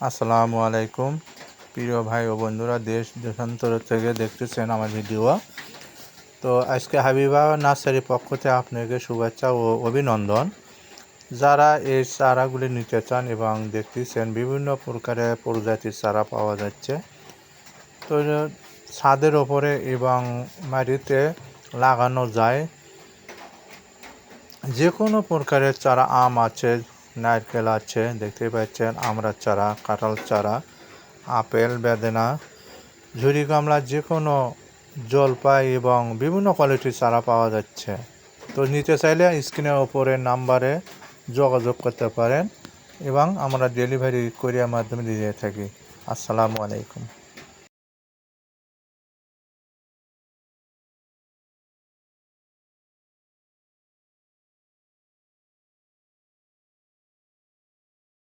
আসসালামু আলাইকুম প্রিয় ভাই ও বন্ধুরা, দেশ দেশান্তর থেকে দেখতেছেন আমার ভিডিও। তো আজকে হাবিবা নার্সারির পক্ষ থেকে আপনাকে শুভেচ্ছা ও অভিনন্দন। যারা এই চারাগুলি নিতে চান এবং দেখতেছেন বিভিন্ন প্রকারের প্রজাতির চারা পাওয়া যাচ্ছে, তো ছাদের ওপরে এবং মাটিতে লাগানো যায়। যে কোনো প্রকারের চারা, আম আছে, নারকেল আছে, দেখতে পাচ্ছেন আমড়ার চারা, কাঁঠাল চারা, আপেল, বেদানা, ঝুরি গামলা, যে কোনো জলপাই এবং বিভিন্ন কোয়ালিটির চারা পাওয়া যাচ্ছে। তো নিতে চাইলে স্ক্রিনের ওপরের নাম্বারে যোগাযোগ করতে পারেন এবং আমরা ডেলিভারি কোরিয়ার মাধ্যমে দিয়ে থাকি। আসসালামু আলাইকুম।